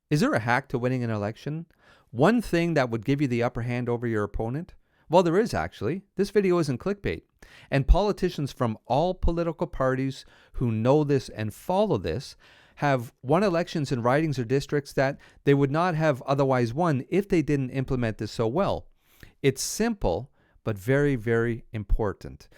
Is there a hack to winning an election? One thing that would give you the upper hand over your opponent? Well, there is actually. This video isn't clickbait. And politicians from all political parties who know this and follow this have won elections in ridings or districts that they would not have otherwise won if they didn't implement this so well. It's simple, but very, very important.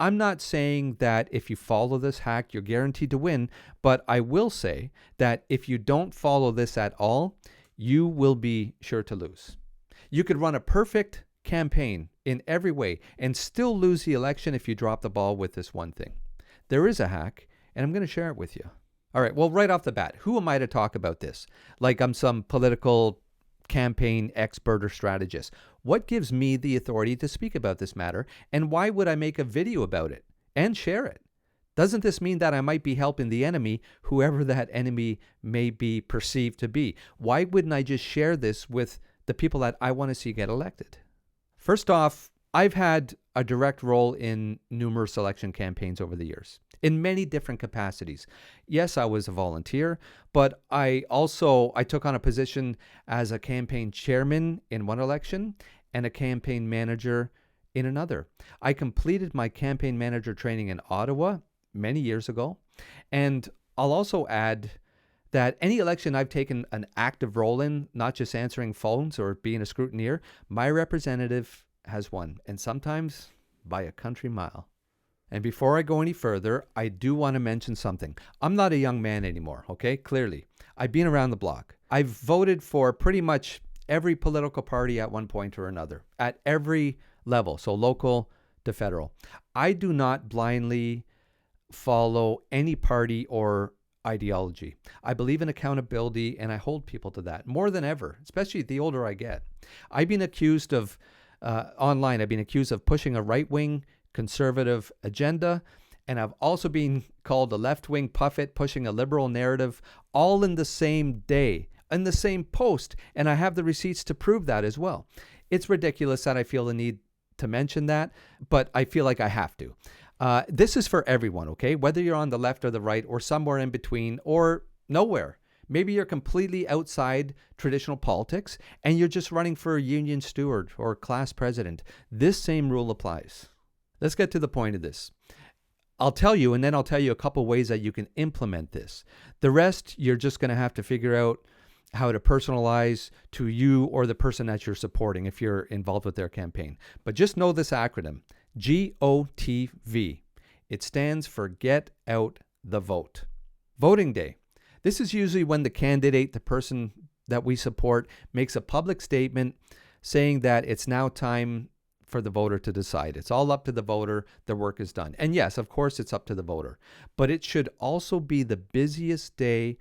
I'm not saying that if you follow this hack, you're guaranteed to win, but I will say that if you don't follow this at all, you will be sure to lose. You could run a perfect campaign in every way and still lose the election if you drop the ball with this one thing. There is a hack, and I'm going to share it with you. All right, well, right off the bat, who am I to talk about this? Like I'm some political campaign expert or strategist. What gives me the authority to speak about this matter, and why would I make a video about it and share it? Doesn't this mean that I might be helping the enemy, whoever that enemy may be perceived to be? Why wouldn't I just share this with the people that I want to see get elected? First off, I've had a direct role in numerous election campaigns over the years in many different capacities. Yes, I was a volunteer, but I took on a position as a campaign chairman in one election and a campaign manager in another. I completed my campaign manager training in Ottawa many years ago. And I'll also add that any election I've taken an active role in, not just answering phones or being a scrutineer, my representative has won, and sometimes by a country mile. And before I go any further, I do want to mention something. I'm not a young man anymore, okay? Clearly. I've been around the block. I've voted for pretty much every political party at one point or another, at every level, so local to federal. I do not blindly follow any party or ideology. I believe in accountability, and I hold people to that more than ever, especially the older I get. I've been accused of, online, I've been accused of pushing a right-wing conservative agenda, and I've also been called a left-wing puppet pushing a liberal narrative, all in the same day, in the same post, and I have the receipts to prove that as well. It's ridiculous that I feel the need to mention that, but I feel like I have to. This is for everyone, okay? Whether you're on the left or the right or somewhere in between or nowhere. Maybe you're completely outside traditional politics and you're just running for a union steward or class president. This same rule applies. Let's get to the point of this. I'll tell you, and then I'll tell you a couple ways that you can implement this. The rest, you're just going to have to figure out how to personalize to you or the person that you're supporting if you're involved with their campaign. But just know this acronym, GOTV. It stands for Get Out the Vote. Voting day. This is usually when the candidate, the person that we support, makes a public statement saying that it's now time for the voter to decide. It's all up to the voter. The work is done. And yes, of course, it's up to the voter. But it should also be the busiest day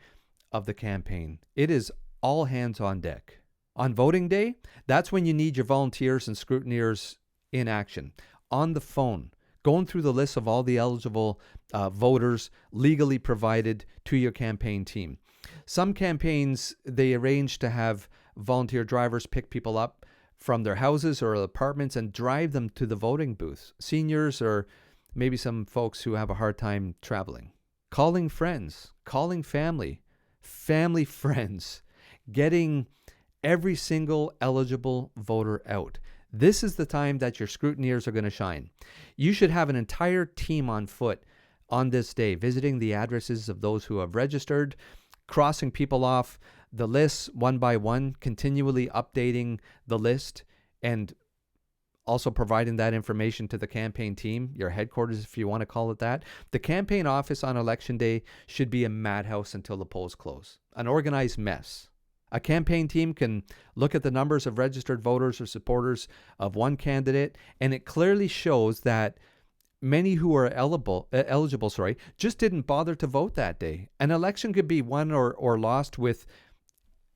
of the campaign. It is all hands on deck. On voting day, that's when you need your volunteers and scrutineers in action. On the phone, going through the list of all the eligible voters legally provided to your campaign team. Some campaigns, they arrange to have volunteer drivers pick people up from their houses or apartments and drive them to the voting booths. Seniors or maybe some folks who have a hard time traveling. Calling friends, calling family friends, getting every single eligible voter out. This is the time that your scrutineers are going to shine. You should have an entire team on foot on this day, visiting the addresses of those who have registered, crossing people off the lists one by one, continually updating the list, and also providing that information to the campaign team, your headquarters, if you want to call it that. The campaign office on election day should be a madhouse until the polls close, an organized mess. A campaign team can look at the numbers of registered voters or supporters of one candidate, and it clearly shows that many who are eligible, just didn't bother to vote that day. An election could be won or lost with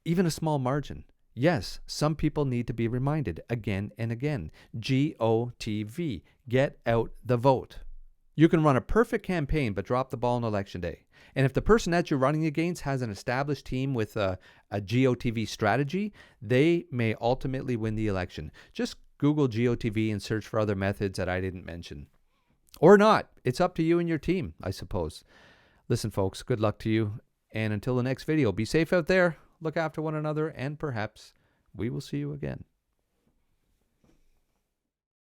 even a small margin. Yes, some people need to be reminded again and again. GOTV, get out the vote. You can run a perfect campaign but drop the ball on election day. And if the person that you're running against has an established team with a GOTV strategy, they may ultimately win the election. Just Google GOTV and search for other methods that I didn't mention. Or not. It's up to you and your team, I suppose. Listen, folks, good luck to you. And until the next video, be safe out there. look after one another, and perhaps we will see you again.